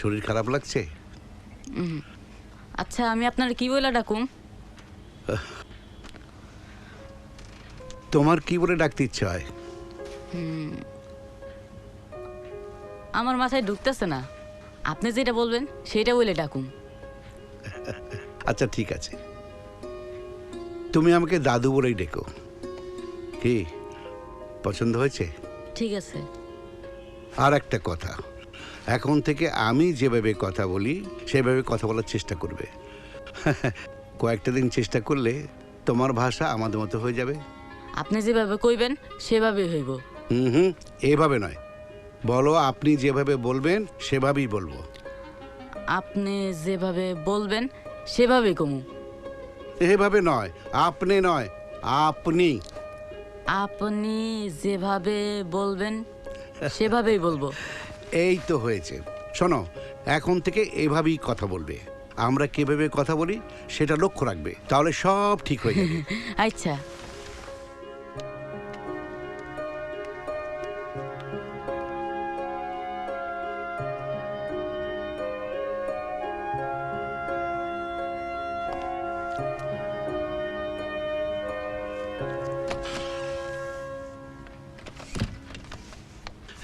শরীর খারাপ লাগছে? আচ্ছা আমি আপনার কি বলে ডাকুম? তোমার কি বলে ডাকতে ইচ্ছা হয়? আমার মাথায় ঢুকতেছে না, আপনি যেটা বলবেন সেটা বলে ডাকুম। আচ্ছা ঠিক আছে, তুমি আমাকে দাদু বলেই ডেকো। কি পছন্দ হয়েছে? ঠিক আছে। আর একটা কথা, এখন থেকে আমি যেভাবে কথা বলি সেভাবে কথা বলার চেষ্টা করবে। কয়েকটা দিন চেষ্টা করলে তোমার ভাষা আমাদের মতো হয়ে যাবে। আপনি যেভাবে কইবেন সেভাবেই হইব। হুম, এভাবে নয়, বলো আপনি যেভাবে বলবেন সেভাবেই বলবো। আপনি যেভাবে বলবেন সেভাবেই কমু। এভাবে নয়, আপনি নয়, আপনি। আপনি যেভাবে বলবেন সেভাবেই বলবো। এই তো হয়েছে। শোনো, এখন থেকে এভাবেই কথা বলবে। আমরা কিভাবে কথা বলি সেটা লক্ষ্য রাখবে, তাহলে সব ঠিক হয়ে যাবে। আচ্ছা।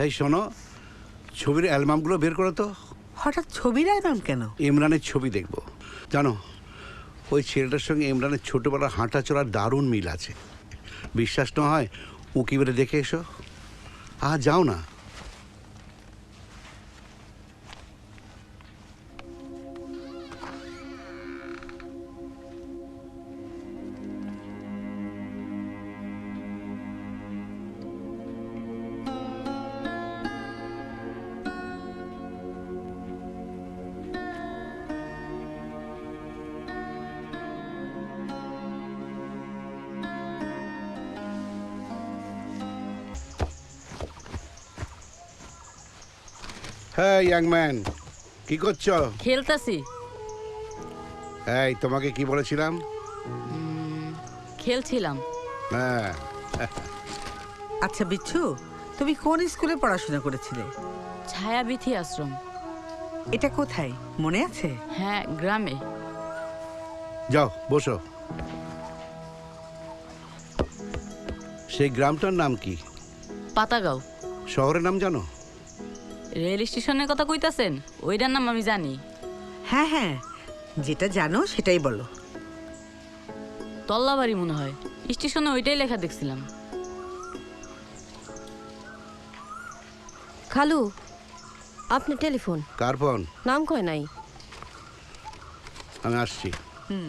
এই শোনো, ছবির অ্যালবামগুলো বের করো তো। হঠাৎ ছবির অ্যালবাম কেন? ইমরানের ছবি দেখবো। জানো, ওই ছেলেটার সঙ্গে ইমরানের ছোটবেলার হাঁটা চলার দারুণ মিল আছে। বিশ্বাস না হয় উঁকি বেড়ে দেখে এসো। যাও না। হ্যাঁ ইয়াং ম্যান, কি করছো? খেলতাছি। এই তোমাকে কি বলেছিলাম? খেলছিলাম। হ্যাঁ। আচ্ছা বিচ্ছু, তুমি কোন স্কুলে পড়াশোনা করেছিলে? ছায়াবিথি আশ্রম। এটা কোথায় মনে আছে? হ্যাঁ, গ্রামে। যাও বসো। সেই গ্রামটার নাম কি? পাতাগাঁও। শহরের নাম জানো? রেল স্টেশনের কথা কইতাছেন? ওইটার নাম আমি জানি। হ্যাঁ হ্যাঁ, যেটা জানো সেটাই বলো। তল্লাবাড়ি মনে হয়, স্টেশনে ওইটাই লেখা দেখছিলাম। খালু, আপনি টেলিফোন কার ফোন? নাম কয় নাই। আমি আসছি। হুম।